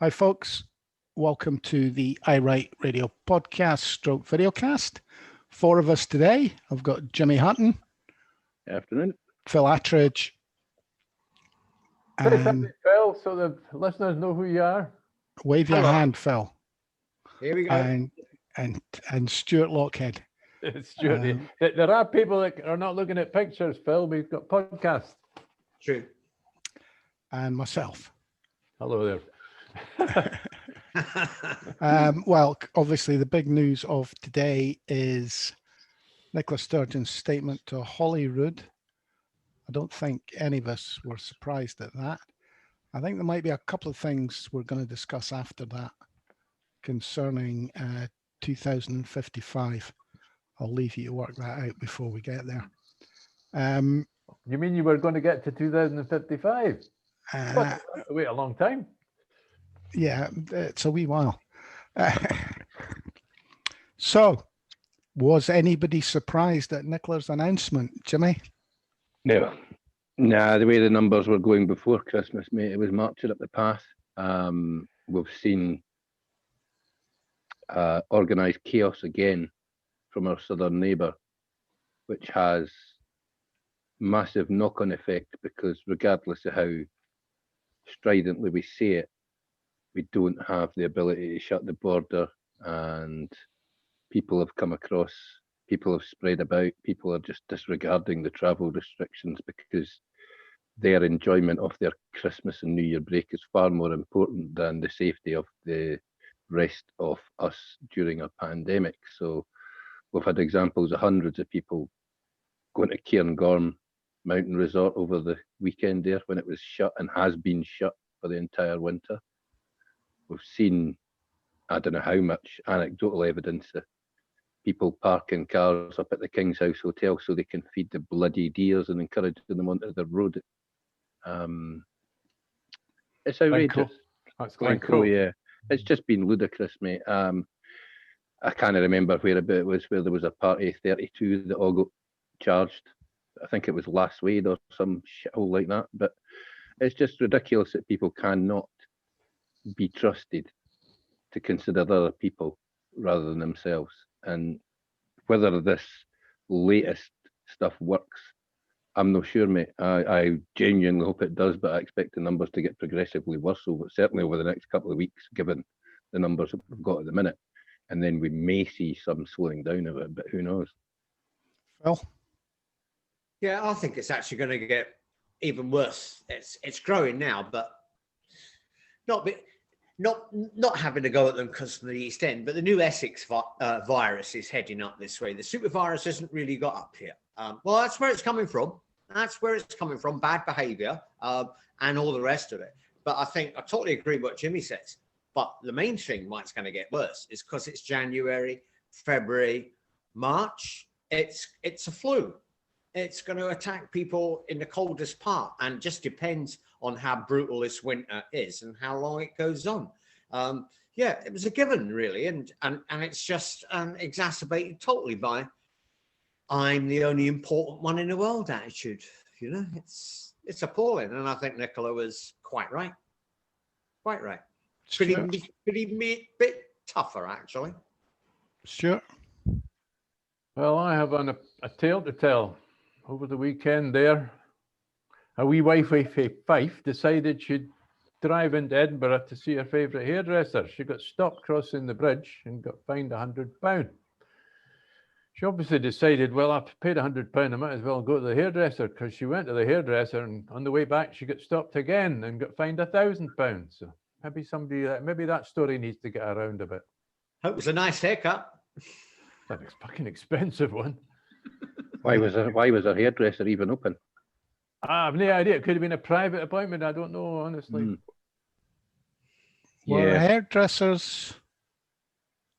Hi, folks. Welcome to the I Write Radio podcast stroke videocast. Four of us today. I've got Jimmy Hutton. Afternoon. Phil Attridge. And Phil, so the listeners know who you are. Wave your hand, Phil. Here we go. And Stuart Lockhead. Stuart, there are people that are not looking at pictures, Phil. We've got podcasts. True. And myself. Hello there. Well, obviously the big news of today is Nicola Sturgeon's statement to Holyrood. I don't think any of us were surprised at that. I think there might be a couple of things we're going to discuss after that concerning 2055. I'll leave you to work that out before we get there. You mean you were going to get to 2055? Wait a long time. Yeah, it's a wee while. So, was anybody surprised at Nicola's announcement, Jimmy? No. Nah, the way the numbers were going before Christmas, mate, it was marching up the path. We've seen organised chaos again from our southern neighbour, which has massive knock-on effect because regardless of how stridently we say it, we don't have the ability to shut the border, and people have come across, people have spread about, people are just disregarding the travel restrictions because their enjoyment of their Christmas and New Year break is far more important than the safety of the rest of us during a pandemic. So we've had examples of hundreds of people going to Cairngorm Mountain Resort over the weekend there when it was shut and has been shut for the entire winter. We've seen, I don't know how much anecdotal evidence of people parking cars up at the King's House Hotel so they can feed the bloody deers and encouraging them onto the road. It's outrageous. That's Glencoe, yeah. It's just been ludicrous, mate. I can't remember where it was where there was a party 32 that all got charged. I think it was last week or some shithole like that. But it's just ridiculous that people cannot be trusted to consider other people rather than themselves. And whether this latest stuff works, I'm not sure, mate. I genuinely hope it does, but I expect the numbers to get progressively worse, certainly over the next couple of weeks, given the numbers that we've got at the minute. And then we may see some slowing down of it, but who knows? Phil? Yeah, I think it's actually going to get even worse. It's growing now, but not having to go at them because of the East End, but the new Essex virus is heading up this way. The super virus hasn't really got up here. Well, that's where it's coming from. That's where it's coming from, bad behaviour and all the rest of it. But I totally agree with what Jimmy says. But the main thing why it's going to get worse is because it's January, February, March. It's a flu. It's going to attack people in the coldest part, and just depends on how brutal this winter is and how long it goes on. Yeah, it was a given, really, and it's just exacerbated totally by I'm the only important one in the world attitude. You know, it's appalling, and I think Nicola was quite right. Quite right. Pretty bit tougher, actually. Stuart? Well, I have a tale to tell. Over the weekend there, a wee wifey from Fife decided she'd drive into Edinburgh to see her favourite hairdresser. She got stopped crossing the bridge and got fined £100. She obviously decided, well, I've paid £100, I might as well go to the hairdresser, because she went to the hairdresser and on the way back she got stopped again and got fined £1,000. So maybe that story needs to get around a bit. Hope it was a nice haircut. That's a fucking expensive one. Why was her hairdresser even open? I have no idea. It could have been a private appointment. I don't know, honestly. Well, hairdressers,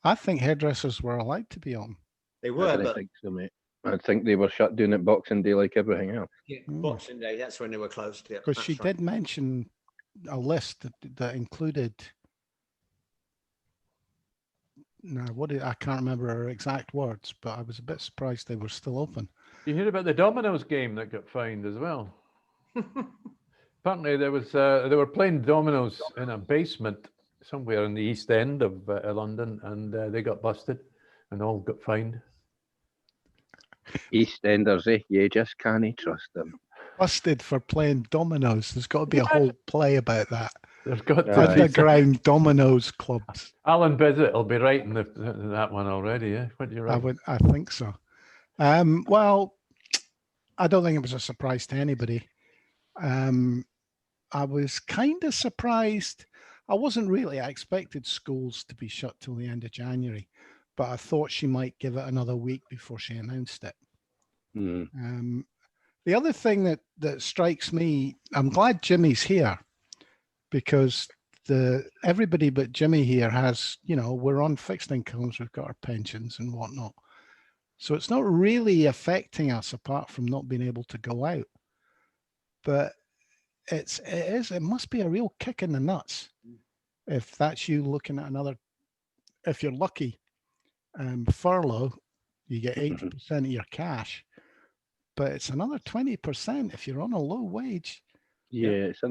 I think hairdressers were allowed to be on. They were, I think so, mate. I think they were shut down at Boxing Day like everything else. Yeah, Boxing Day, that's when they were closed. Because she did mention a list that included... No, I can't remember her exact words, but I was a bit surprised they were still open. You hear about the dominoes game that got fined as well? Apparently, they were playing dominoes in a basement somewhere in the East End of London, and they got busted and all got fined. EastEnders, eh? You just can't trust them. Busted for playing dominoes. There's got to be a whole play about that. There's got to Aye. be Underground dominoes clubs. Alan Bissett will be writing that one already, eh? What do you reckon? I think so. Well, I don't think it was a surprise to anybody. I was kind of surprised. I wasn't really. I expected schools to be shut till the end of January, but I thought she might give it another week before she announced it. Mm. The other thing that strikes me, I'm glad Jimmy's here, because everybody but Jimmy here has, we're on fixed incomes, we've got our pensions and whatnot. So it's not really affecting us apart from not being able to go out. But it must be a real kick in the nuts if that's you looking at another, if you're lucky, furlough, you get 80% of your cash, but it's another 20% if you're on a low wage. Yeah, it's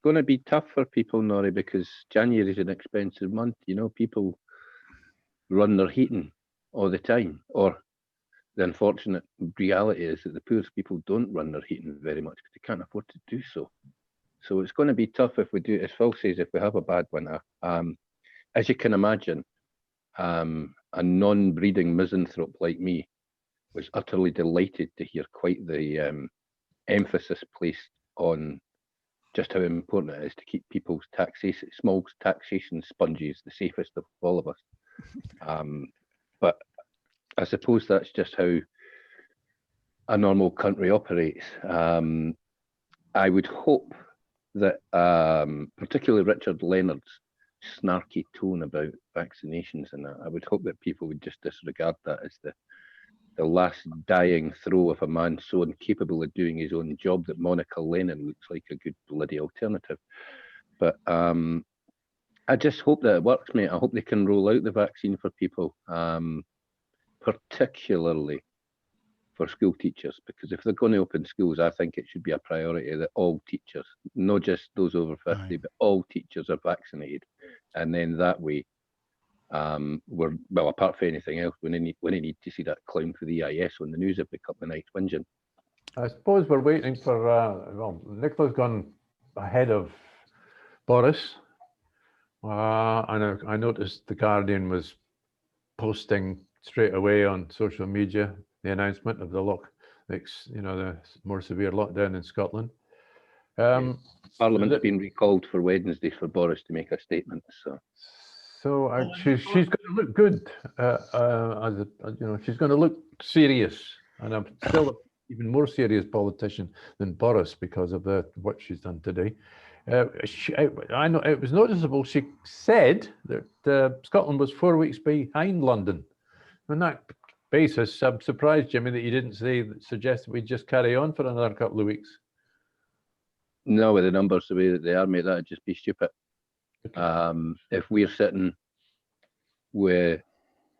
going to be tough for people, Norrie, because January is an expensive month. People run their heating all the time, or the unfortunate reality is that the poorest people don't run their heating very much because they can't afford to do so. So it's going to be tough if we do, as Phil says, if we have a bad winter. As you can imagine, a non-breeding misanthrope like me was utterly delighted to hear quite the emphasis placed on just how important it is to keep people's small taxation sponges the safest of all of us. But I suppose that's just how a normal country operates. I would hope that particularly Richard Leonard's snarky tone about vaccinations and that, I would hope that people would just disregard that as the last dying throw of a man so incapable of doing his own job that Monica Lennon looks like a good bloody alternative. But I just hope that it works, mate. I hope they can roll out the vaccine for people, particularly for school teachers, because if they're going to open schools, I think it should be a priority that all teachers, not just those over 50, but all teachers are vaccinated. And then that way, apart from anything else, we need to see that clown for the EIS on the news every couple of nights whinging. I suppose we're waiting for, Nicola's gone ahead of Boris. I noticed the Guardian was posting straight away on social media the announcement of the more severe lockdown in Scotland. Parliament's been recalled for Wednesday for Boris to make a statement. So she's going to look good. She's going to look serious, and I'm still an even more serious politician than Boris because of what she's done today. I know it was noticeable. She said that Scotland was 4 weeks behind London. On that basis, I'm surprised, Jimmy, that you didn't suggest that we just carry on for another couple of weeks. No, with the numbers the way that they are, mate, that'd just be stupid. Okay. If we're sitting with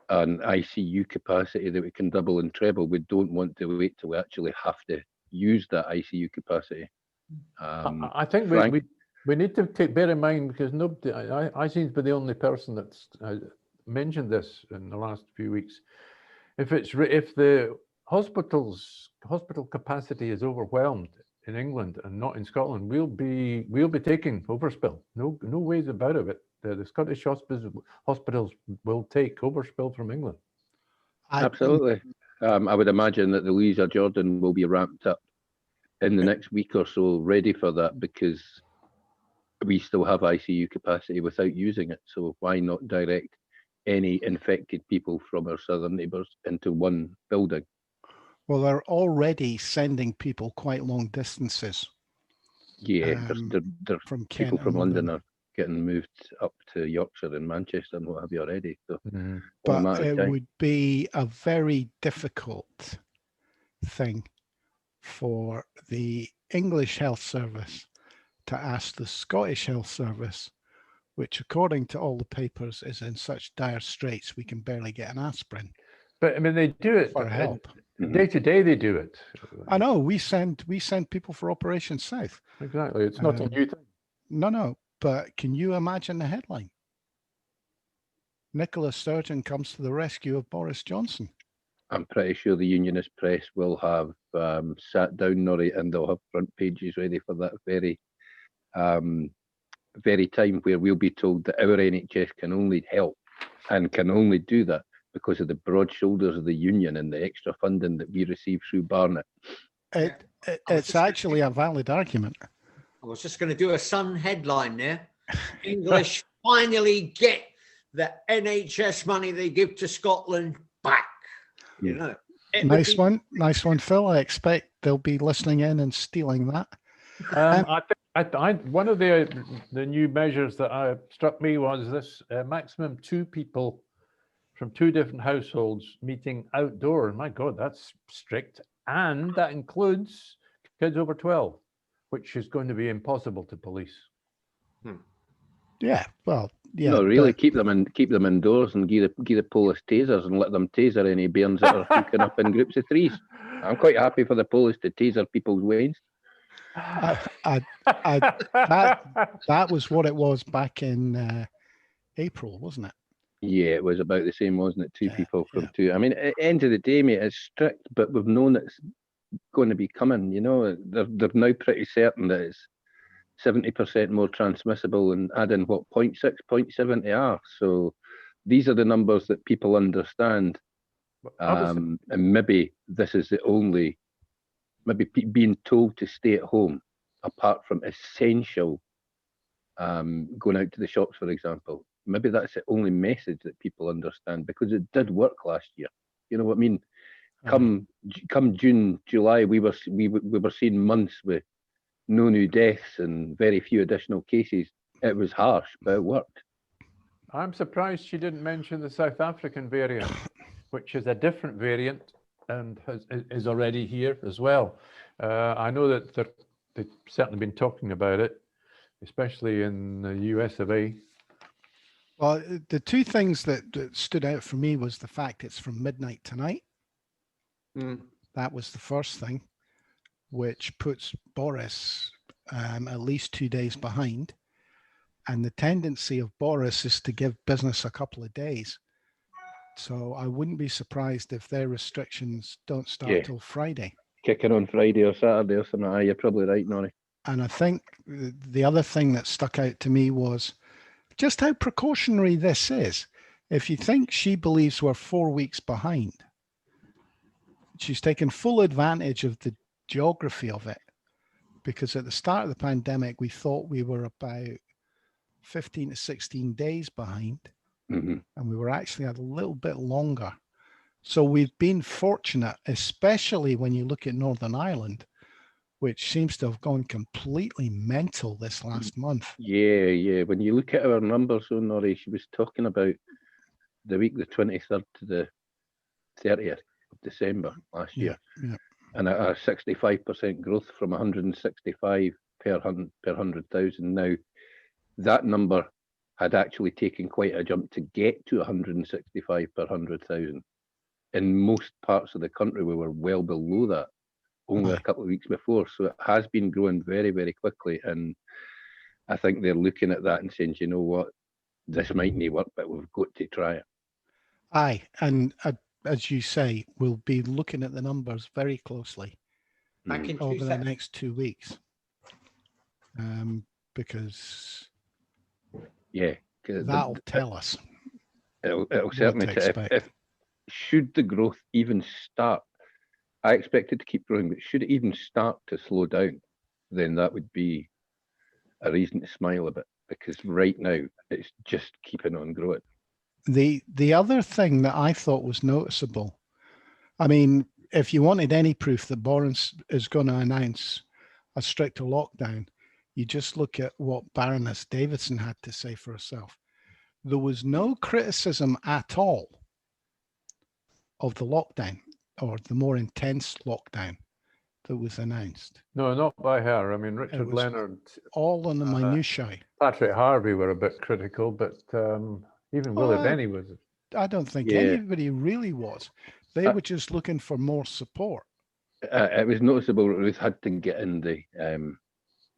an ICU capacity that we can double and treble, we don't want to wait till we actually have to use that ICU capacity. I think we need to bear in mind, because nobody, I seem to be the only person that's mentioned this in the last few weeks. If the hospital capacity is overwhelmed in England and not in Scotland, we'll be taking overspill. No ways about it. The Scottish hospitals will take overspill from England. Absolutely. I would imagine that the Louisa Jordan will be ramped up in the next week or so, ready for that, because we still have ICU capacity without using it. So why not direct any infected people from our southern neighbours into one building? Well, they're already sending people quite long distances. Yeah, from people from London are getting moved up to Yorkshire and Manchester and what have you already. So, but it would be a very difficult thing for the English Health Service to ask the Scottish Health Service, which according to all the papers is in such dire straits we can barely get an aspirin. But I mean, they do it for help. Day to day, they do it. I know we send people for Operation South. Exactly, it's not a new thing. No, But can you imagine the headline? Nicola Sturgeon comes to the rescue of Boris Johnson. I'm pretty sure the Unionist press will have sat down, Norrie, and they'll have front pages ready for that very time where we'll be told that our NHS can only help and can only do that because of the broad shoulders of the union and the extra funding that we receive through Barnett. It's actually a valid argument. I was just going to do a Sun headline there. English finally get the NHS money they give to Scotland back. You know, nice one, Phil. I expect they'll be listening in and stealing that. I think one of the new measures that struck me was this maximum 2 people from 2 different households meeting outdoor. My God, that's strict, and that includes kids over 12, which is going to be impossible to police. Yeah, well, yeah. No, really, keep them indoors and give the police tasers and let them taser any bairns that are hooking up in groups of 3s. I'm quite happy for the police to taser people's wains. That was what it was back in April, wasn't it? Yeah, it was about the same, wasn't it? 2 people from 2. I mean, at the end of the day, mate, it's strict, but we've known it's going to be coming. You know, they're now pretty certain that it's 70% more transmissible, and add in what 0.6, 0.7 they are. So these are the numbers that people understand. And maybe this is the only, being told to stay at home, apart from essential going out to the shops, for example. Maybe that's the only message that people understand, because it did work last year. You know what I mean? Come June, July, we were seeing months with no new deaths and very few additional cases. It was harsh, but it worked. I'm surprised she didn't mention the South African variant, which is a different variant and is already here as well. I know that they've certainly been talking about it, especially in the US of A. Well, the 2 things that stood out for me was the fact it's from midnight tonight. That was the first thing, which puts Boris at least 2 days behind. And the tendency of Boris is to give business a couple of days. So I wouldn't be surprised if their restrictions don't start till Friday. Kicking on Friday or Saturday or something. You're probably right, Norrie. And I think the other thing that stuck out to me was just how precautionary this is. If you think she believes we're 4 weeks behind, she's taken full advantage of the geography of it, because at the start of the pandemic, we thought we were about 15 to 16 days behind, and we were actually a little bit longer. So we've been fortunate, especially when you look at Northern Ireland, which seems to have gone completely mental this last month. Yeah. When you look at our numbers, Norrie, she was talking about the week, the 23rd to the 30th of December last year. Yeah. And a 65% growth from 165 per 100,000. Now, that number had actually taken quite a jump to get to 165 per 100,000. In most parts of the country, we were well below that only a couple of weeks before. So it has been growing very, very quickly. And I think they're looking at that and saying, you know what, this might not work, but we've got to try it. Aye, and as you say, we'll be looking at the numbers very closely over the next 2 weeks. Because that'll tell us. It'll certainly tell. If should the growth even start, I expect it to keep growing, but should it even start to slow down, then that would be a reason to smile a bit, because right now it's just keeping on growing. The other thing that I thought was noticeable, I mean, if you wanted any proof that Boris is going to announce a stricter lockdown, you just look at what Baroness Davidson had to say for herself. There was no criticism at all of the lockdown or the more intense lockdown that was announced. No, not by her. I mean, Richard Leonard, all on the minutiae. Patrick Harvey were a bit critical, but even Willie Benny was. I don't think anybody really was. They were just looking for more support. It was noticeable that Ruth had to get in the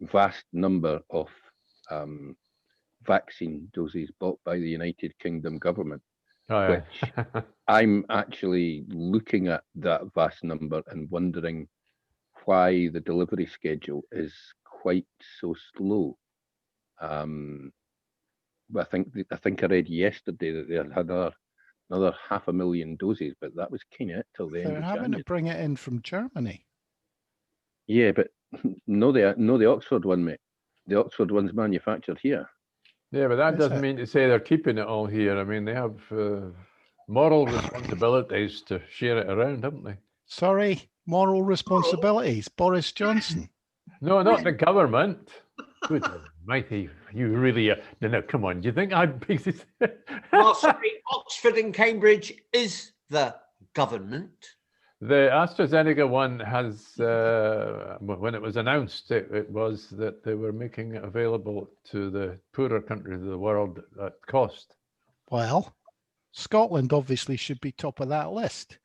vast number of vaccine doses bought by the United Kingdom government. Oh, Which yeah. I'm actually looking at that vast number and wondering why the delivery schedule is quite so slow. But I think I read yesterday that they had another 500,000 doses, but that was kind of it till the end They're of having January. to bring it in from Germany. Yeah, but no, the Oxford one, mate. The Oxford one's manufactured here. Yeah, but that Is doesn't it? mean to say they're keeping it all here. I mean, they have moral responsibilities to share it around, haven't they? Sorry, moral responsibilities. Boris Johnson. No, not the government. Good mighty, you really no, come on. Do you think I'm Well, sorry, Oxford and Cambridge is the government. The AstraZeneca one has, when it was announced, it was that they were making it available to the poorer countries of the world at cost. Well, Scotland obviously should be top of that list.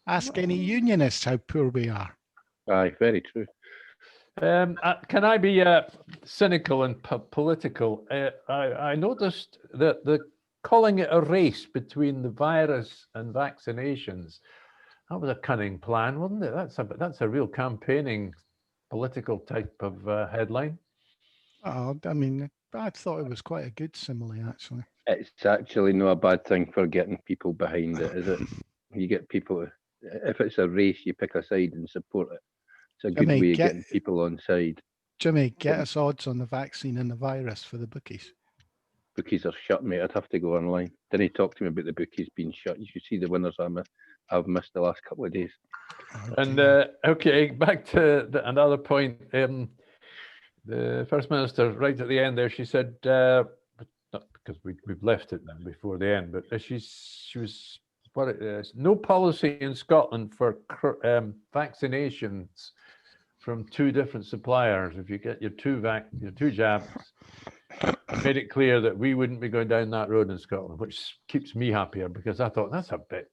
Ask any unionists how poor we are. Aye, very true. Can I be cynical and political? I noticed that calling it a race between the virus and vaccinations, that was a cunning plan, wasn't it? That's a real campaigning political type of headline. Oh, I mean, I thought it was quite a good simile, actually. It's actually not a bad thing for getting people behind it, is it? You get people, if it's a race, you pick a side and support it. It's a good way of getting people on side. Jimmy, get us odds on the vaccine and the virus for the bookies. Bookies are shut, mate. I'd have to go online. Didn't he talk to me about the bookies being shut? You should see the winners I've missed the last couple of days. And okay, back to another point. The First Minister, right at the end there, she said, not because we've left it before the end, but she was, what it is, no policy in Scotland for vaccinations from two different suppliers. If you get your two jabs, made it clear that we wouldn't be going down that road in Scotland, which keeps me happier because I thought that's a bit.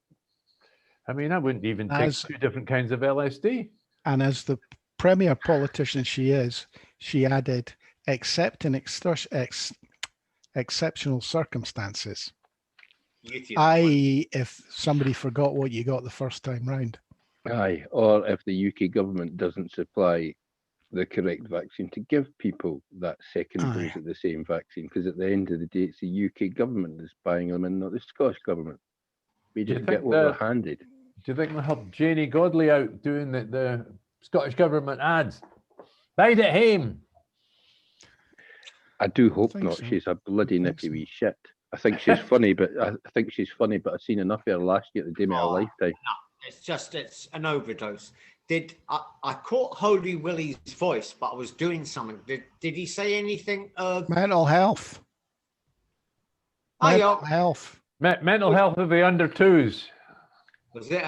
I mean, I wouldn't even take two different kinds of LSD. And as the premier politician she is, she added, except in exceptional circumstances, i.e. if somebody forgot what you got the first time round. Aye, or if the UK government doesn't supply the correct vaccine to give people that second dose of the same vaccine, because at the end of the day, it's the UK government that's buying them and not the Scottish government. We just get what we're handed. Do you think they'll have Janie Godley out doing the Scottish government ads? Bide at home. I do hope not. So. She's a bloody nippy wee shit. I think she's funny, but I've seen enough of her last year at the day of her lifetime. No, it's an overdose. I caught Holy Willie's voice, but I was doing something. Did he say anything of mental health? Mental health. Mental health of the under twos. Was it?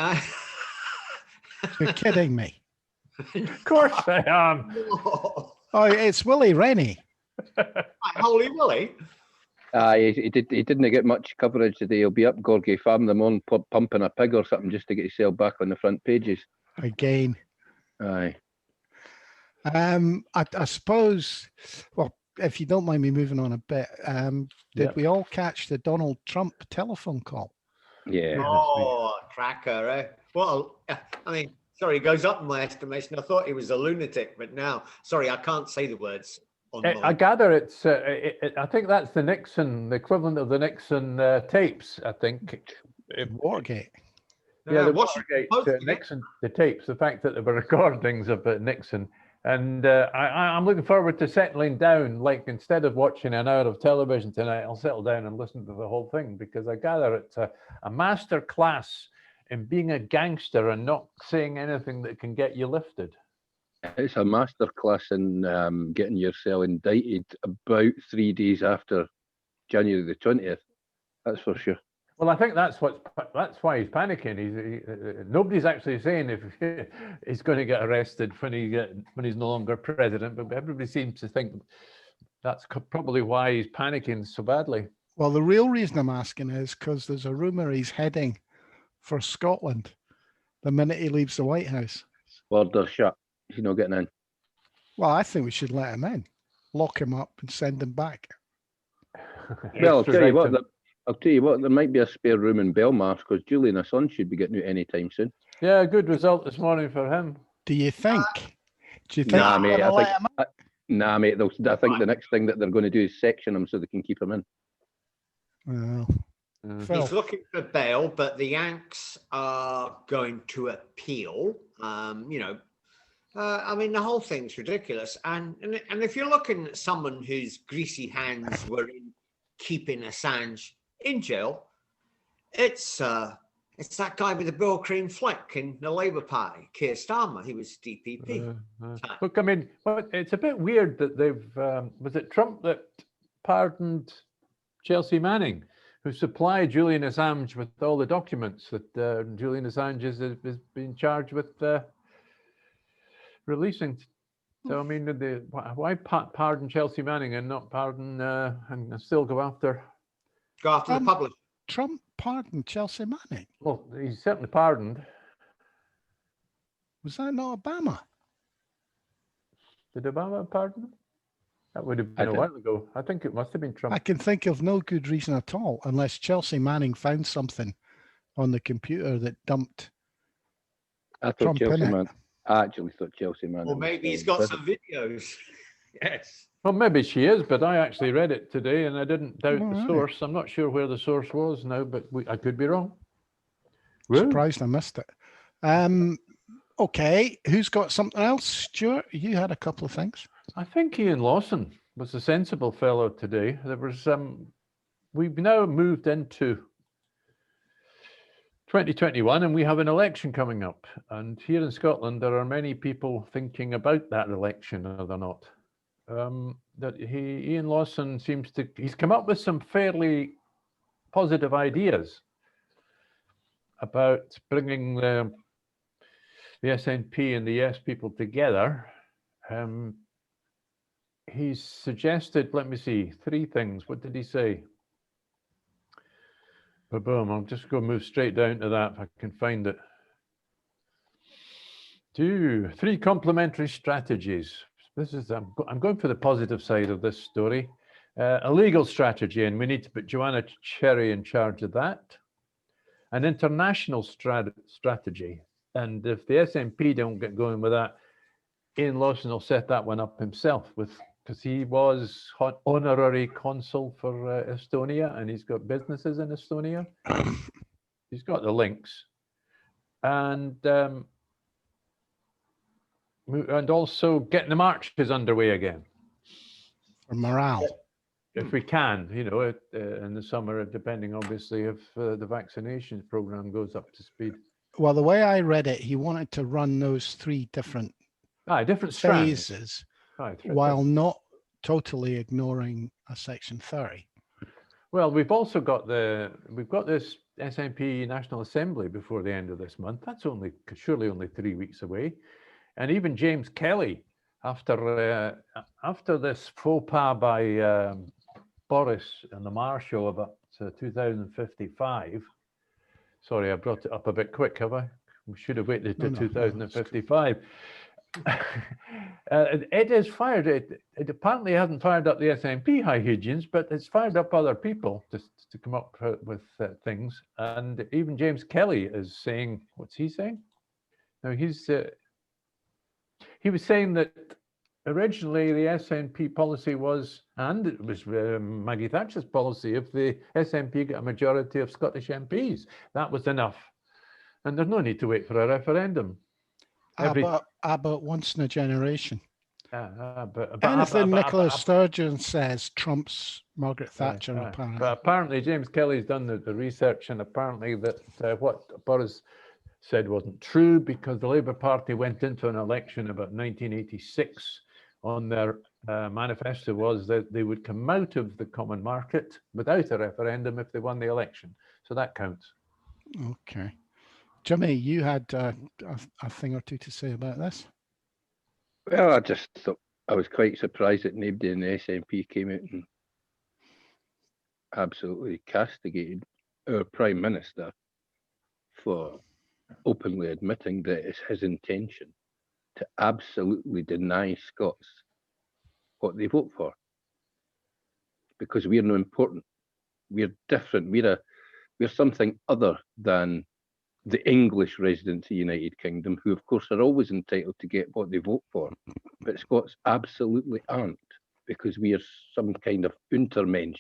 You're kidding me. Of course I am. Oh, it's Willie Rennie. Holy Willie. He didn't get much coverage today. He'll be up Gorgie Farm them on pumping a pig or something just to get himself back on the front pages. Again. Aye. I suppose, well, if you don't mind me moving on a bit, did we all catch the Donald Trump telephone call? Yeah. Oh, cracker, eh? Well, I mean, sorry, it goes up in my estimation. I thought he was a lunatic, but now, sorry, I can't say the words. I gather it's, I think that's the Nixon, the equivalent of the Nixon tapes, I think. Watergate. Yeah, the Watergate, Nixon, the tapes, the fact that there were recordings of Nixon. And I'm looking forward to settling down, like instead of watching an hour of television tonight, I'll settle down and listen to the whole thing, because I gather it's a master class in being a gangster and not saying anything that can get you lifted. It's a master class in getting yourself indicted about 3 days after January the 20th. That's for sure. Well, I think that's why he's panicking. Nobody's actually saying if he's going to get arrested when he's no longer president, but everybody seems to think that's probably why he's panicking so badly. Well, the real reason I'm asking is because there's a rumor he's heading for Scotland the minute he leaves the White House. Border's shut. He's not getting in. Well, I think we should let him in, lock him up and send him back. Well, extradite him. I'll tell you what, there might be a spare room in Belmarsh because Julian Assange should be getting out any time soon. Yeah, good result this morning for him. Do you think? Do you think Nah, they're mate. gonna let him out? Nah, mate. I think the next thing that they're going to do is section him so they can keep him in. Well, Phil, He's looking for bail, but the Yanks are going to appeal. I mean, the whole thing's ridiculous. And if you're looking at someone whose greasy hands were in keeping Assange in jail, it's that guy with the Bill Cream flick in the Labour Party, Keir Starmer. He was DPP. Look, I mean, it's a bit weird that they've, was it Trump that pardoned Chelsea Manning, who supplied Julian Assange with all the documents that Julian Assange is being charged with releasing. So, I mean, why pardon Chelsea Manning and not pardon and still go after the publisher? Trump pardoned Chelsea Manning. Well, he's certainly pardoned. Was that not Obama? Did Obama pardon him? That would have been a while ago. I think it must have been Trump. I can think of no good reason at all, unless Chelsea Manning found something on the computer that dumped Trump in it. I actually thought Chelsea Manning. Or maybe he's got some videos. Yes. Well, maybe she is, but I actually read it today and I didn't doubt the right. source. I'm not sure where the source was now, but I could be wrong. Surprised I missed it. Okay, who's got something else? Stuart, you had a couple of things. I think Iain Lawson was a sensible fellow today. There was we've now moved into 2021 and we have an election coming up. And here in Scotland, there are many people thinking about that election, are there not? Iain Lawson he's come up with some fairly positive ideas about bringing the SNP and the Yes people together. He's suggested, let me see, 3 things. What did he say? Boom, I'm just going to move straight down to that if I can find it. 3 complementary strategies. This is, I'm going for the positive side of this story. A legal strategy, and we need to put Joanna Cherry in charge of that. An international strategy. And if the SNP don't get going with that, Iain Lawson will set that one up himself because he was honorary consul for Estonia and he's got businesses in Estonia. He's got the links. And also getting the marches underway again. For morale. If we can, in the summer, depending obviously if the vaccination program goes up to speed. Well, the way I read it, he wanted to run those 3 different phases while not totally ignoring a Section 30. Well, we've also got this SNP National Assembly before the end of this month. That's surely only 3 weeks away. And even James Kelly, after this faux pas by Boris and the Marr show about 2055. Sorry, I brought it up a bit quick, have I? We should have waited to 2055. It is fired. It apparently hasn't fired up the SNP high Higgins, but it's fired up other people to come up with things. And even James Kelly is saying, what's he saying? No, he was saying that originally the SNP policy was, and it was Maggie Thatcher's policy, if the SNP got a majority of Scottish MPs, that was enough. And there's no need to wait for a referendum. About once in a generation. But anything Nicola Sturgeon says trumps Margaret Thatcher, apparently. But apparently James Kelly's done the research, and apparently that what Boris said wasn't true, because the Labour Party went into an election about 1986 on their manifesto was that they would come out of the common market without a referendum if they won the election. So that counts. Okay. Jimmy, you had a thing or two to say about this? Well, I just thought I was quite surprised that nobody in the SNP came out and absolutely castigated our Prime Minister for openly admitting that it's his intention to absolutely deny Scots what they vote for. because we're no important. We're different. We're something other than the English residents of the United Kingdom, who of course are always entitled to get what they vote for, but Scots absolutely aren't, because we are some kind of Untermensch,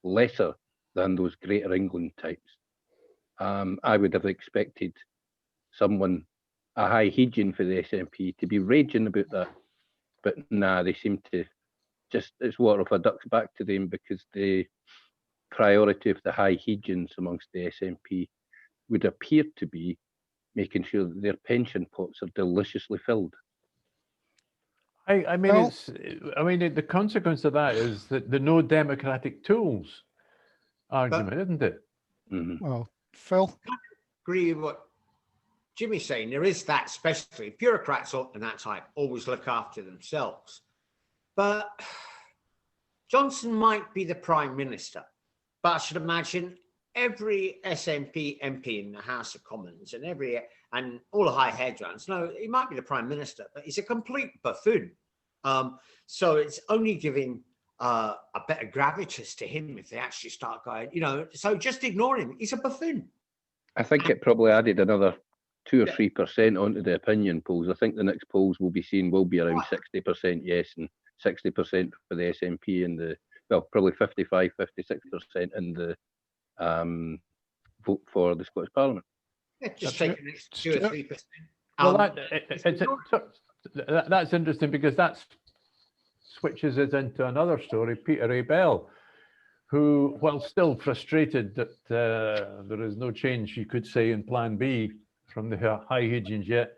lesser than those Greater England types. I would have expected someone, a high Hegian for the SNP, to be raging about that, but nah, they seem to just, it's water off a duck's back to them, because the priority of the high Hegians amongst the SNP would appear to be making sure that their pension pots are deliciously filled. I mean, Well- the consequence of that is that the no democratic tools argument, isn't it? Mhm. Well, Phil, Agree with what Jimmy's saying. There is that, especially bureaucrats and that type always look after themselves. But Johnson might be the Prime Minister, but I should imagine every SNP MP in the House of Commons and all the high headlines, no, he might be the Prime Minister, but he's a complete buffoon. So it's only giving a better gravitas to him if they actually start going, so just ignore him. He's a buffoon. I think it probably added another 2 or 3% onto the opinion polls. I think the next polls we'll be seeing will be around 60% yes and 60% for the SNP, and probably 55, 56% in the vote for the Scottish Parliament. Yeah, just take an extra 2 or 3%. Well, that's interesting, because that switches us into another story. Peter A. Bell, who, while still frustrated that there is no change, you could say, in Plan B from the high Hegians yet,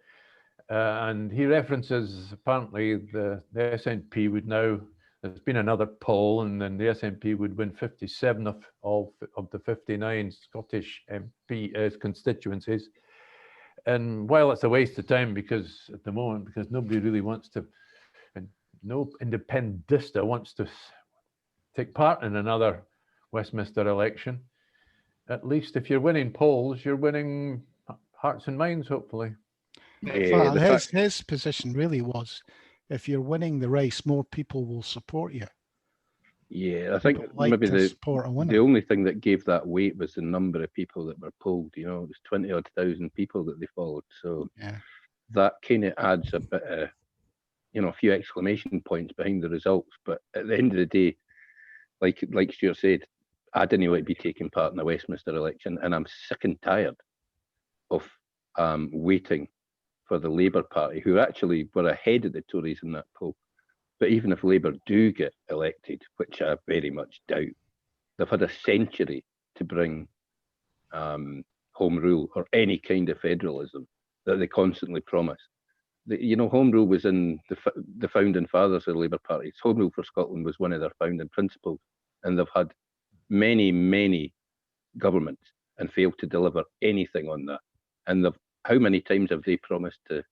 and he references apparently the SNP would now, there's been another poll, and then the SNP would win 57 of the 59 Scottish MP constituencies. And while it's a waste of time, because at the moment, because nobody really wants to, and no independentista wants to take part in another Westminster election, at least if you're winning polls, you're winning hearts and minds, hopefully. well, his position really was, if you're winning the race, more people will support you. Yeah, I think People like maybe to support a winner. the only thing that gave that weight was the number of people that were polled. It was 20-odd thousand people that they followed. So Yeah. that kind of adds a bit of, a few exclamation points behind the results. But at the end of the day, like Stuart said, I didn't want to be taking part in the Westminster election, and I'm sick and tired of waiting for the Labour Party, who actually were ahead of the Tories in that poll. But even if Labour do get elected, which I very much doubt, they've had a century to bring home rule or any kind of federalism that they constantly promise. Home rule was in the founding fathers of the Labour Party. Home rule for Scotland was one of their founding principles, and they've had many, many governments and failed to deliver anything on that. And how many times have they promised to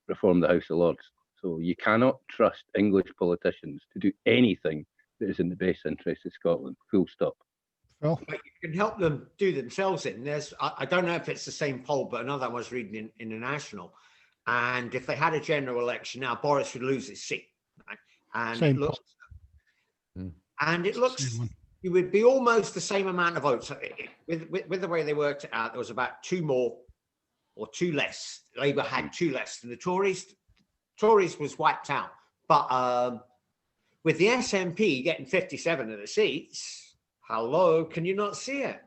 reform the House of Lords? So you cannot trust English politicians to do anything that is in the best interest of Scotland. Full stop. Phil? But you can help them do themselves in. I don't know if it's the same poll, but another I was reading in the National. And if they had a general election now, Boris would lose his seat. Right? And Same it looks it would be almost the same amount of votes. With the way they worked it out, there was about 2 more or 2 less. Labour had 2 less than the Tories. Tories was wiped out. But with the SNP getting 57 of the seats, hello, can you not see it?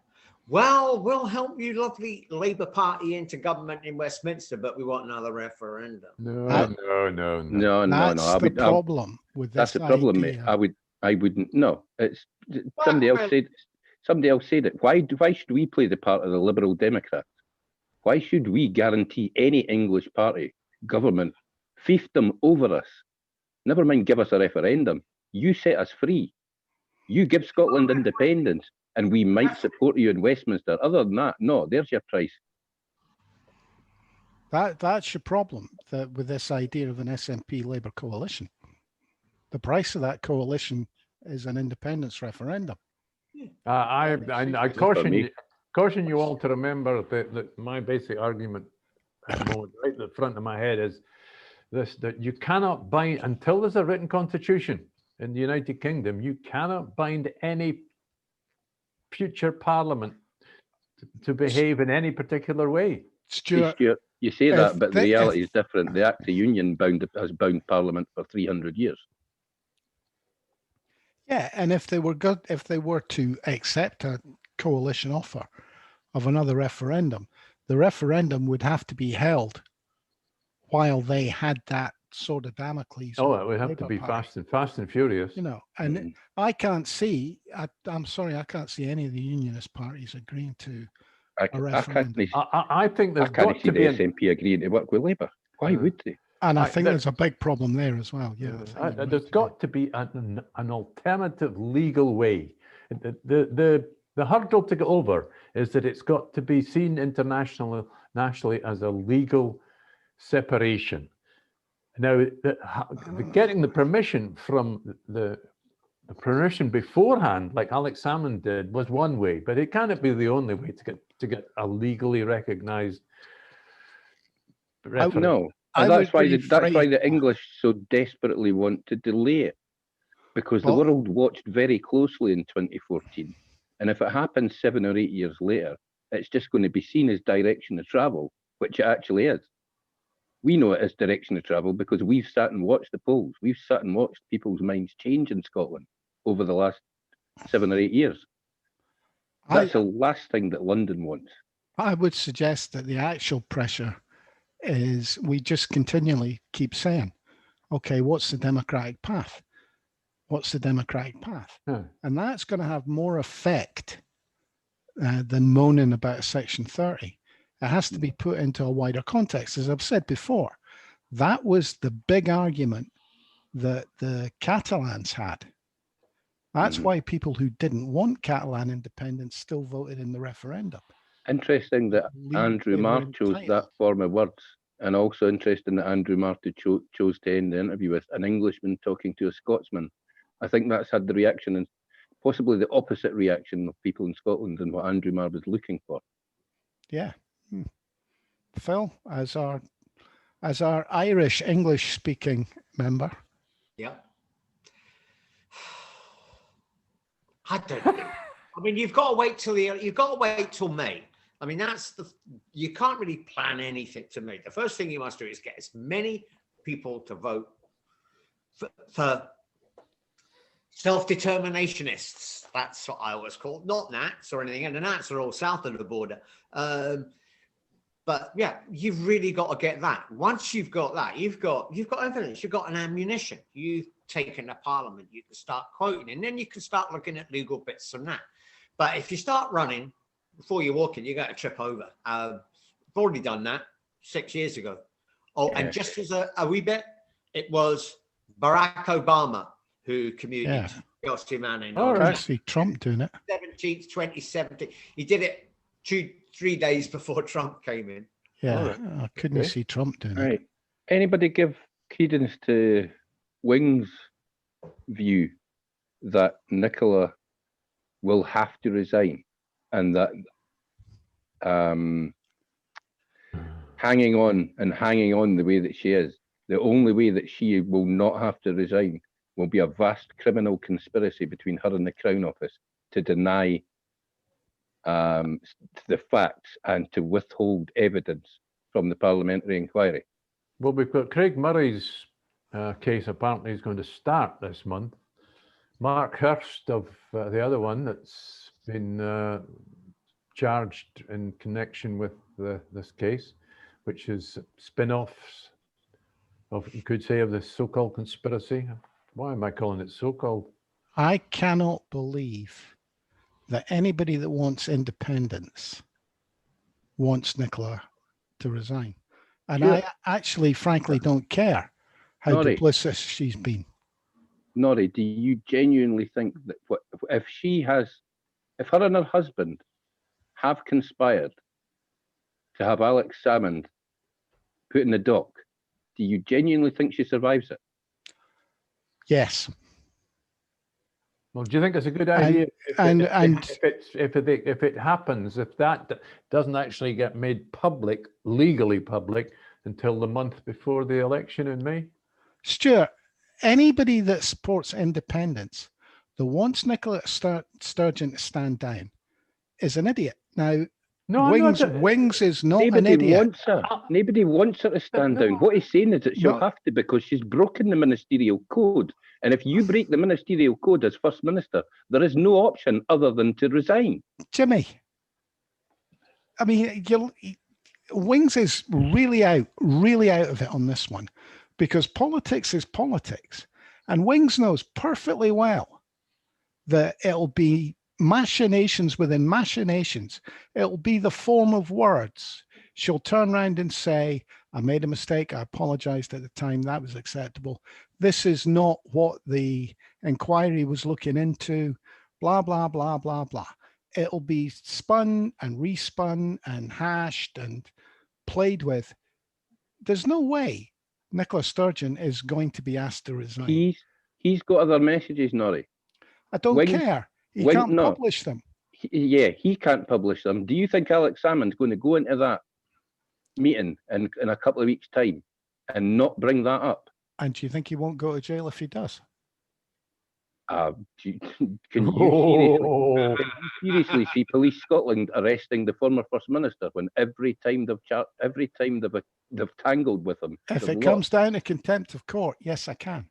Well, we'll help you, lovely Labour Party, into government in Westminster, but we want another referendum. No. That's the problem with this. That's the problem, mate. I wouldn't. No, it's somebody else said. Somebody else said it. Why should we play the part of the Liberal Democrats? Why should we guarantee any English party government fiefdom over us? Never mind give us a referendum. You set us free. You give Scotland independence, and we might support you in Westminster. Other than that, no, there's your price. That's your problem with this idea of an SNP Labour coalition. The price of that coalition is an independence referendum. I caution you all to remember that my basic argument at the moment, right at the front of my head, is this: that you cannot bind until there's a written constitution in the United Kingdom, you cannot bind any future parliament to behave in any particular way. Stuart, You say that, if but the the- reality if- is different. The Act of Union has bound Parliament for 300 years. yeah, and if they were to accept a coalition offer of another referendum, the referendum would have to be held while they had that sword of Damocles. Oh, on it would the have to Labour be Party, fast and furious. you know. And Mhm. I can't see. I'm sorry, I can't see any of the unionist parties agreeing to I a can't, referendum. I think I there's can't got see to the be SNP agreeing to work with Labour. Why would they? And I I- think that- there's a big problem there as well. Yeah, I think you're right there's there. got to be an alternative legal way. The hurdle to get over is that it's got to be seen nationally as a legal separation. Now, getting the permission from the permission beforehand, like Alex Salmond did, was one way, but it cannot be the only way to get a legally recognised referendum. No, I and that's would why be that's why afraid- the English so desperately want to delay it, because the Well- world watched very closely in 2014, and if it happens 7 or 8 years later, it's just going to be seen as direction of travel, which it actually is. We know it is direction of travel because we've sat and watched the polls. We've sat and watched people's minds change in Scotland over the last 7 or 8 years. That's the last thing that London wants. I would suggest that the actual pressure is we just continually keep saying, okay, what's the democratic path? What's the democratic path? Yeah. And that's going to have more effect than moaning about Section 30. It has to be put into a wider context. As I've said before, that was the big argument that the Catalans had. That's Mhm. why people who didn't want Catalan independence still voted in the referendum. Interesting that Believed Andrew they were Marr chose that entitled. form of words, and also interesting that Andrew Marr chose to end the interview with an Englishman talking to a Scotsman. I think that's had the reaction, and possibly the opposite reaction of people in Scotland than what Andrew Marr was looking for. Yeah. Phil, as our Irish English speaking member. Yeah. I don't think. I mean, you've got to wait till May. I mean, you can't really plan anything to May. The first thing you must do is get as many people to vote for self-determinationists. That's what I always call, not Nats or anything. And the Nats are all south of the border. But yeah, you've really got to get that. Once you've got that, you've got evidence, you've got an ammunition. You've taken the parliament, you can start quoting, and then you can start looking at legal bits from that. But if you start running before you're walking, you're going to trip over. I've already done that 6 years ago. Oh, and just as a wee bit, it was Barack Obama who commuted Chelsea Manning. All I right. see Trump doing it. 17th, 2017. He did it 3 days before Trump came in. Yeah, right. I couldn't Okay. see Trump doing it. Right. Anybody give credence to Wing's view that Nicola will have to resign, and that hanging on the way that she is, the only way that she will not have to resign will be a vast criminal conspiracy between her and the Crown Office to deny the facts and to withhold evidence from the parliamentary inquiry? Well, we've got Craig Murray's case apparently is going to start this month. Mark Hurst of the other one that's been charged in connection with this case, which is spin-offs of, you could say, of the so-called conspiracy. Why am I calling it so-called? I cannot believe that anybody that wants independence wants Nicola to resign. And Sure. I actually, frankly, don't care how Norrie. duplicitous she's been. Norrie, do you genuinely think that if her and her husband have conspired to have Alex Salmond put in the dock, do you genuinely think she survives it? Yes. Well, do you think it's a good idea if it happens, if that doesn't actually get made public, legally public, until the month before the election in May? Stuart, anybody that supports independence, that wants Nicola Sturgeon to stand down, is an idiot. Now, No, I'm not Wings is not an Nobody idiot. wants her. Nobody wants her to stand down. What he's saying is that she'll No. have to, because she's broken the ministerial code. And if you break the ministerial code as First Minister, there is no option other than to resign. Jimmy, I mean, Wings is really out of it on this one, because politics is politics. And Wings knows perfectly well that it'll be machinations within machinations. It'll be the form of words. She'll turn around and say, I made a mistake. I apologized at the time. That was acceptable. This is not what the inquiry was looking into. Blah, blah, blah, blah, blah. It'll be spun and respun and hashed and played with. There's no way Nicola Sturgeon is going to be asked to resign. He's got other messages, Norrie. I don't care. He can't publish them. He can't publish them. Do you think Alex Salmond's going to go into that meeting in a couple of weeks' time and not bring that up? And do you think he won't go to jail if he does? Can you seriously see Police Scotland arresting the former First Minister when every time they've tangled with him? If it comes down to contempt of court, yes, I can.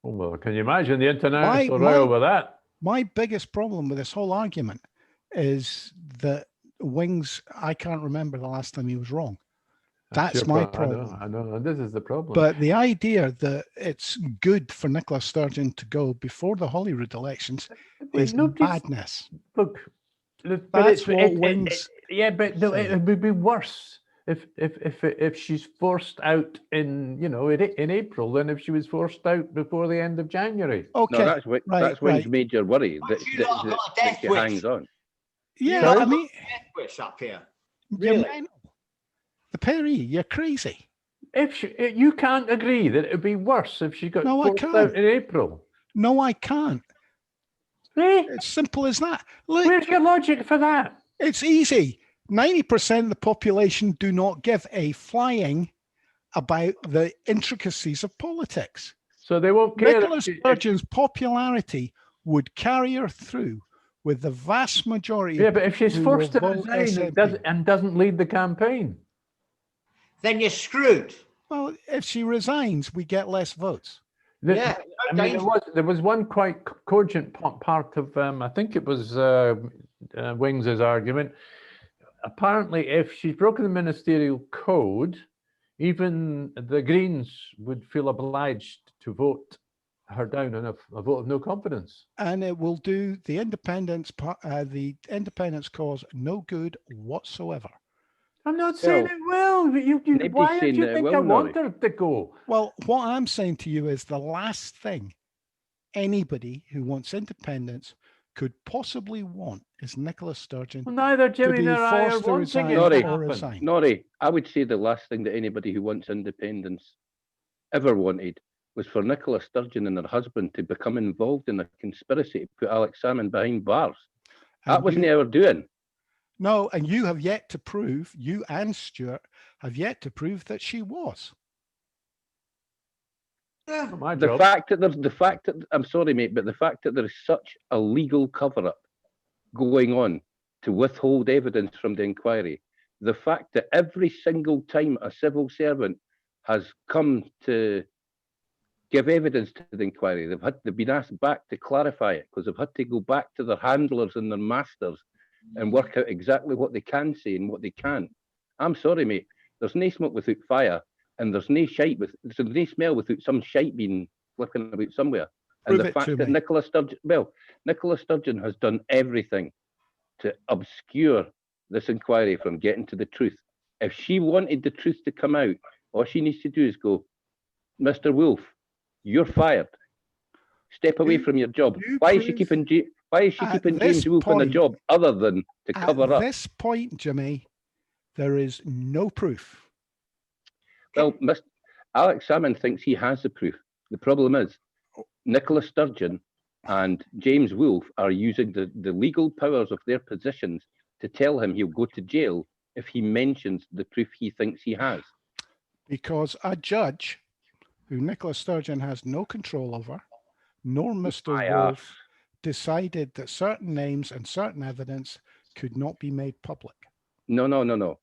Oh, well, can you imagine the international row with that? My biggest problem with this whole argument is that Wings, I can't remember the last time he was wrong. That's my problem. I know, and this is the problem. But the idea that it's good for Nicola Sturgeon to go before the Holyrood elections is madness. Look, that's what Wings. Yeah, but no, it would be worse if she's forced out in April than if she was forced out before the end of January. Okay, no, that's Wings' major worry that she hangs on. Yeah, I mean, death wish up here. Really? The Perry, you're crazy. If you can't agree that it would be worse if she got forced out in April. No, I can't. Eh? It's simple as that. Look, where's your logic for that? It's easy. 90% of the population do not give a flying about the intricacies of politics. So they won't care. Nicola Sturgeon's popularity would carry her through with the vast majority. Yeah, but if she's forced to resign and doesn't lead the campaign, then you're screwed. Well, if she resigns, we get less votes. Yeah, I mean, there was one quite cogent part of, I think it was Wings's argument. Apparently, if she's broken the ministerial code, even the Greens would feel obliged to vote her down on a vote of no confidence. And it will do the independence cause no good whatsoever. I'm not saying it will. Why do you think I want her to go? Well, what I'm saying to you is the last thing anybody who wants independence could possibly want is Nicola Sturgeon. Well, neither Jimmy nor I are wanting it to happen. Norrie, I would say the last thing that anybody who wants independence ever wanted was for Nicola Sturgeon and her husband to become involved in a conspiracy to put Alex Salmond behind bars. That wasn't our doing. No, and you have yet to prove, you and Stuart have yet to prove that she was. The fact that I'm sorry, mate, but the fact that there is such a legal cover-up going on to withhold evidence from the inquiry, the fact that every single time a civil servant has come to give evidence to the inquiry, they've been asked back to clarify it because they've had to go back to their handlers and their masters and work out exactly what they can say and what they can't. I'm sorry, mate. There's no smoke without fire, and there's no smell without some shite being flipping about somewhere. And the fact that Nicola Sturgeon has done everything to obscure this inquiry from getting to the truth. If she wanted the truth to come out, all she needs to do is go, Mr. Wolf, you're fired. Step away from your job. Why is she keeping James Wolf on a job other than to cover up? At this point, Jimmy, there is no proof. Well, Alex Salmond thinks he has the proof. The problem is Nicola Sturgeon and James Wolf are using the legal powers of their positions to tell him he'll go to jail if he mentions the proof he thinks he has. Because a judge who Nicola Sturgeon has no control over, nor Mr. My Wolf, arse. decided that certain names and certain evidence could not be made public. No.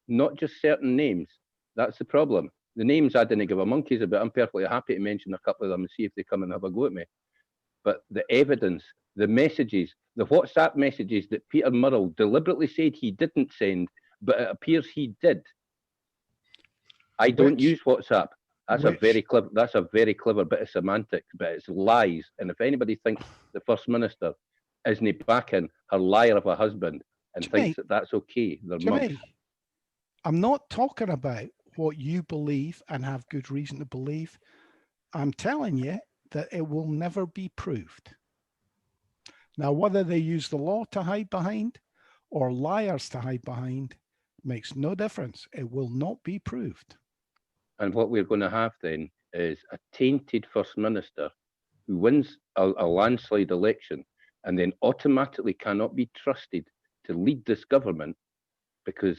Not just certain names. That's the problem. The names I didn't give a monkey's about. I'm perfectly happy to mention a couple of them and see if they come and have a go at me. But the evidence, the messages, the WhatsApp messages that Peter Murrell deliberately said he didn't send, but it appears he did. I don't use WhatsApp. That's a very clever bit of semantics, but it's lies. And if anybody thinks the First Minister isn't backing her liar of a husband and thinks that that's okay, they're mugs. I'm not talking about what you believe and have good reason to believe. I'm telling you that it will never be proved. Now, whether they use the law to hide behind or liars to hide behind makes no difference. It will not be proved. And what we're going to have then is a tainted First Minister who wins a landslide election and then automatically cannot be trusted to lead this government because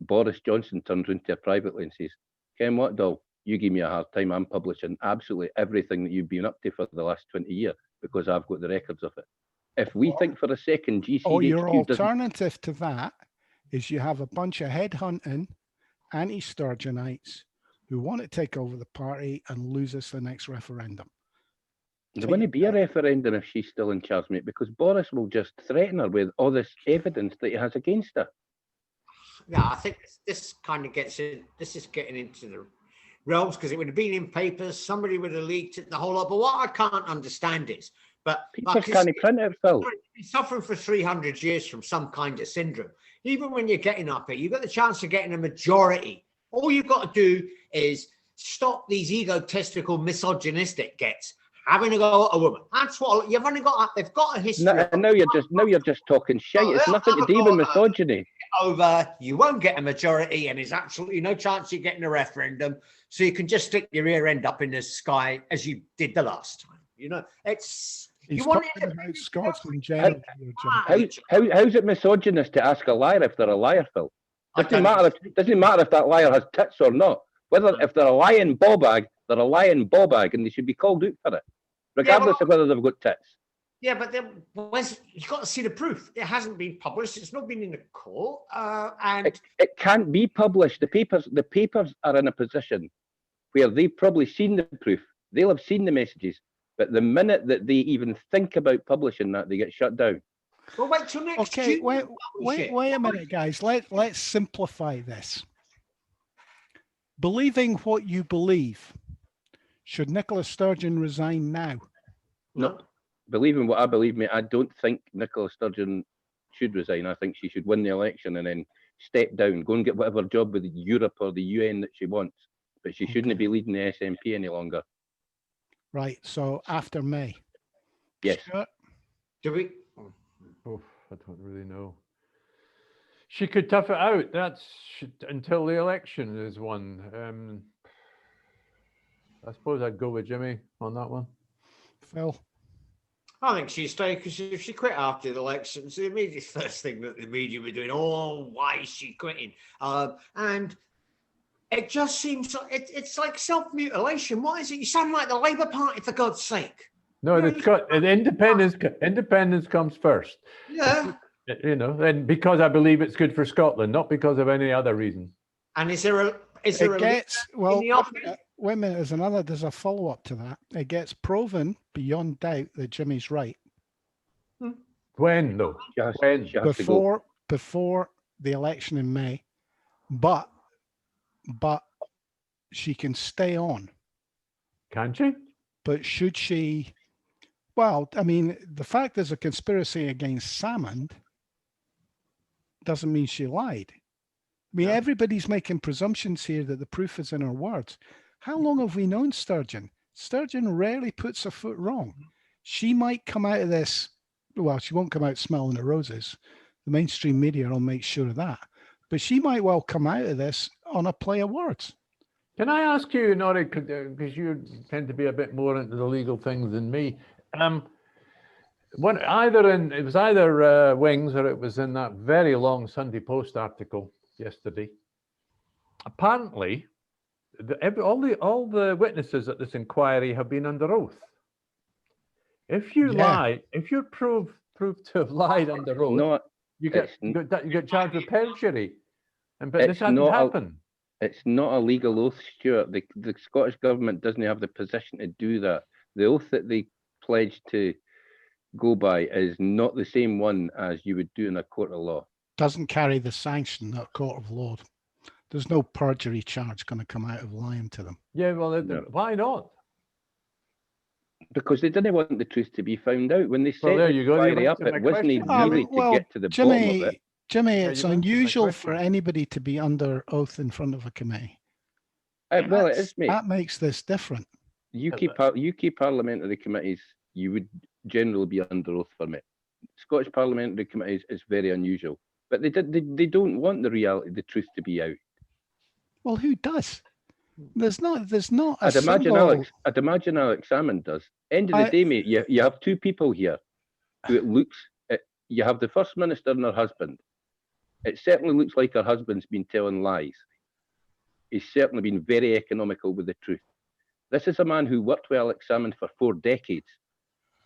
Boris Johnson turns into her privately and says, Ken what, doll? You give me a hard time. I'm publishing absolutely everything that you've been up to for the last 20 years because I've got the records of it. If we think for a second GCHQ or your alternative to that is you have a bunch of headhunting anti-Sturgeonites who want to take over the party and lose us the next referendum. There wouldn't be a referendum if she's still in charge, mate, because Boris will just threaten her with all this evidence that he has against her. Yeah, I think this kind of gets in. This is getting into the realms because it would have been in papers. Somebody would have leaked it, the whole lot. But what I can't understand is, papers can't print it, Phil. You're suffering for 300 years from some kind of syndrome. Even when you're getting up here, you've got the chance of getting a majority. All you've got to do is stop these egotistical, misogynistic gets having a go at a woman. That's what you've only got. They've got a history. Now you're just talking shit. It's nothing to do with misogyny. Over, you won't get a majority, and there's absolutely no chance you're getting a referendum. So you can just stick your rear end up in the sky as you did the last time. You know, it's. He's you want talking about Scots in general. How's it misogynist to ask a liar if they're a liar, Phil? Doesn't matter if that liar has tits or not. If they're a lying ballbag, they're a lying ballbag, and they should be called out for it, regardless of whether they've got tits. Yeah, but then you've got to see the proof. It hasn't been published. It's not been in the court, and it can't be published. The papers are in a position where they've probably seen the proof. They'll have seen the messages, but the minute that they even think about publishing that, they get shut down. Well, wait till next. Okay, June. wait a minute, guys. Let's simplify this. Believing what you believe, should Nicola Sturgeon resign now? No. Believing what I believe, mate, I don't think Nicola Sturgeon should resign. I think she should win the election and then step down, go and get whatever job with Europe or the UN that she wants. But she shouldn't be leading the SNP any longer. Right. So after May. Yes. Stuart? Do we? Oh, I don't really know. She could tough it out. Until the election is won. I suppose I'd go with Jimmy on that one. Phil? I think she'd stay because if she quit after the elections, the immediate first thing that the media were doing, oh, why is she quitting? And it just seems like it's like self-mutilation. What is it? You sound like the Labour Party, for God's sake. No, independence comes first. Yeah. You know, and because I believe it's good for Scotland, not because of any other reason. And is there a wait a minute, there's a follow-up to that. It gets proven beyond doubt that Jimmy's right. When though? Before the election in May, but she can stay on. Can she? But should she? Well, I mean, the fact there's a conspiracy against Salmond doesn't mean she lied. I mean, everybody's making presumptions here that the proof is in her words. How long have we known Sturgeon? Sturgeon rarely puts a foot wrong. She might come out of this, well, she won't come out smelling the roses. The mainstream media will make sure of that. But she might well come out of this on a play of words. Can I ask you, Nori, because you tend to be a bit more into the legal things than me, it was either Wings or it was in that very long Sunday Post article yesterday. Apparently, all the witnesses at this inquiry have been under oath. If you Yeah. lie, if you're proved to have lied under oath, No, you get charged with perjury. But this it's hasn't not a- happened. it's not a legal oath, Stuart. The Scottish government doesn't have the position to do that. The oath that they pledged to go by is not the same one as you would do in a court of law. Doesn't carry the sanction of court of law. There's no perjury charge going to come out of lying to them. Yeah, well, No. why not? Because they didn't want the truth to be found out. When they Well, set there the you go. You inquiry up, answered it my wasn't question. really Well, to get to the bottom of it. Jimmy, Yeah, it's you've answered my unusual for question. anybody to be under oath in front of a committee. Well, it is, mate. That makes this different. UK parliamentary committees, you would generally be under oath for me. Scottish parliamentary committees is very unusual, but they don't want the truth to be out. Well, who does? There's not a I'd imagine single... Alex Salmond does. End of the day, mate, you have two people here who it looks at. You have the First Minister and her husband. It certainly looks like her husband's been telling lies. He's certainly been very economical with the truth. This is a man who worked with Alex Salmond for 4 decades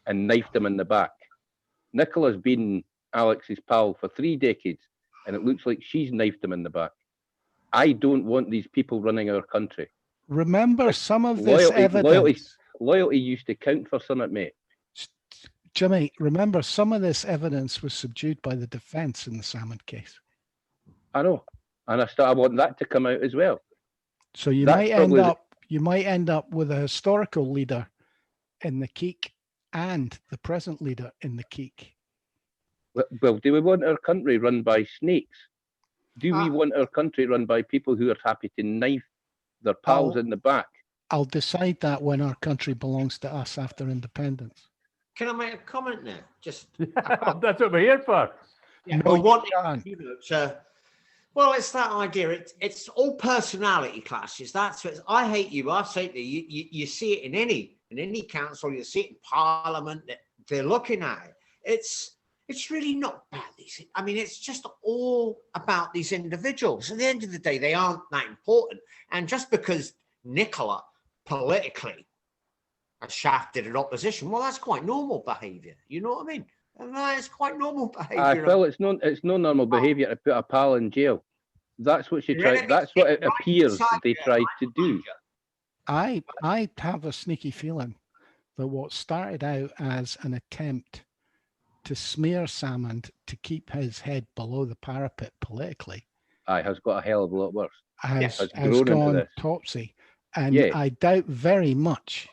and knifed him in the back. Nicola's been Alex's pal for 3 decades, and it looks like she's knifed him in the back. I don't want these people running our country. Remember some of this evidence. Loyalty used to count for something, mate. Jimmy, remember some of this evidence was subdued by the defence in the Salmond case. I know, and I want that to come out as well. So you That's might end up with a historical leader in the Keek and the present leader in the Keek. Well, do we want our country run by snakes? Do we want our country run by people who are happy to knife their pals in the back? I'll decide that when our country belongs to us after independence. Can I make a comment there? Just that's what we're here for. yeah, No, well, it's that idea. It's all personality clashes. That's what I hate you. I say to you, you see it in any council. You see it in Parliament. They're looking at it. It's really not bad. I mean, it's just all about these individuals. At the end of the day, they aren't that important. And just because Nicola politically has shafted an opposition, well, that's quite normal behaviour. You know what I mean? And it's quite normal behaviour. Well, it's no normal behaviour to put a pal in jail. That's what she tried. That's what it appears they tried to do. I have a sneaky feeling that what started out as an attempt to smear Salmond to keep his head below the parapet politically, has got a hell of a lot worse. Has gone topsy. And I doubt very much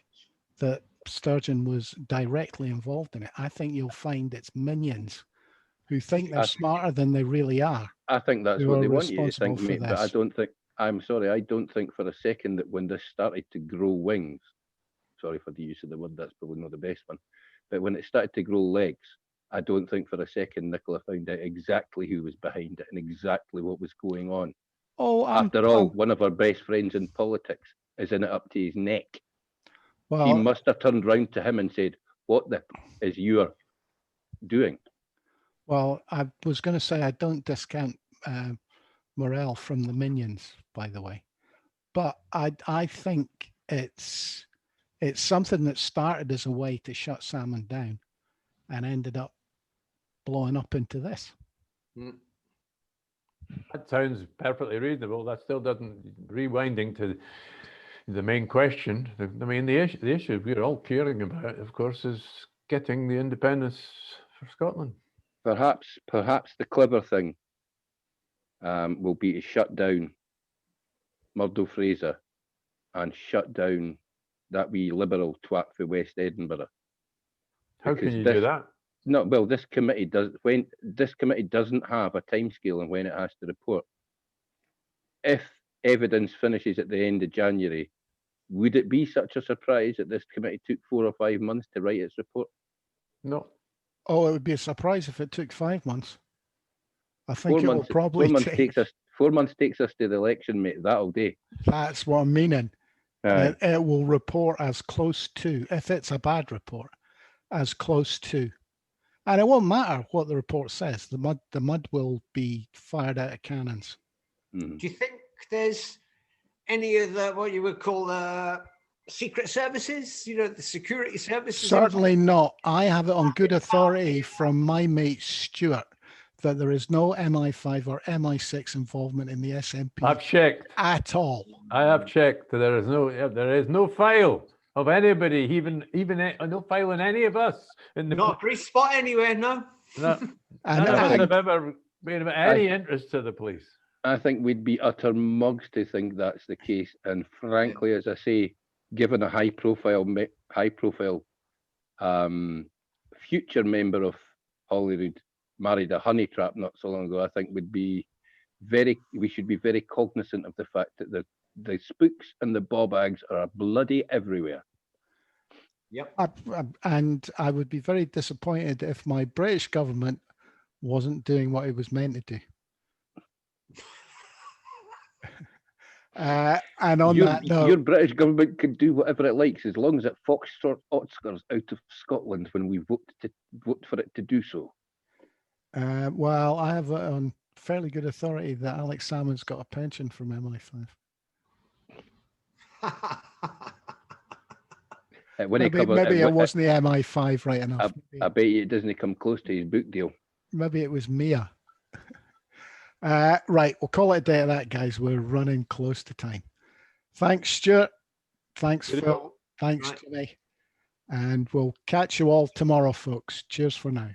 that Sturgeon was directly involved in it. I think you'll find it's minions who think they're smarter than they really are. I think that's what they want you to think, mate. But I don't think for a second that when this started to grow wings, sorry for the use of the word, that's probably not the best one, but when it started to grow legs, I don't think for a second Nicola found out exactly who was behind it and exactly what was going on. After all, one of our best friends in politics is in it up to his neck. Well, he must have turned round to him and said, "What the is you doing?" Well, I was going to say I don't discount Morel from the minions, by the way, but I think it's something that started as a way to shut Salmond down and ended up blowing up into this. That sounds perfectly reasonable. That still doesn't, rewinding to the main question. I mean, the issue we're all caring about, of course, is getting the independence for Scotland. Perhaps the clever thing will be to shut down Murdo Fraser and shut down that wee liberal twat for West Edinburgh. How can you do that? No, well, this committee doesn't have a timescale on when it has to report. If evidence finishes at the end of January, would it be such a surprise that this committee took 4 or 5 months to write its report? No. Oh, it would be a surprise if it took 5 months. I think it will probably 4 months take... 4 months takes us to the election, mate. That'll do. That's what I'm meaning. It will report as close to, if it's a bad report, as close to. And it won't matter what the report says. The mud will be fired out of cannons. Do you think there's any of the what you would call the secret services? You know, the security services. Certainly not. I have it on good authority from my mate Stuart that there is no MI5 or MI6 involvement in the SNP I've checked. at all. I have checked. There is no file of anybody, even no file on any of us. In the Not a grease spot anywhere, no. And none of I us think- have ever been of any interest to the police. I think we'd be utter mugs to think that's the case. And frankly, as I say, given a high-profile future member of Holyrood married a honey trap not so long ago, I think we should be very cognizant of the fact that the spooks and the bobbags are bloody everywhere. Yep. And I would be very disappointed if my British government wasn't doing what it was meant to do. And on that note, your British government can do whatever it likes as long as it foxtrot Oscars out of Scotland when we vote for it to do so. well, I have it on fairly good authority that Alex Salmon's got a pension from MI5. When Maybe it it wasn't the MI5 right enough. I bet you it doesn't come close to his book deal. Maybe it was Mia. Right, we'll call it a day of that, guys. We're running close to time. Thanks, Stuart. Thanks, Phil. Thanks, Right. Jimmy. And we'll catch you all tomorrow, folks. Cheers for now.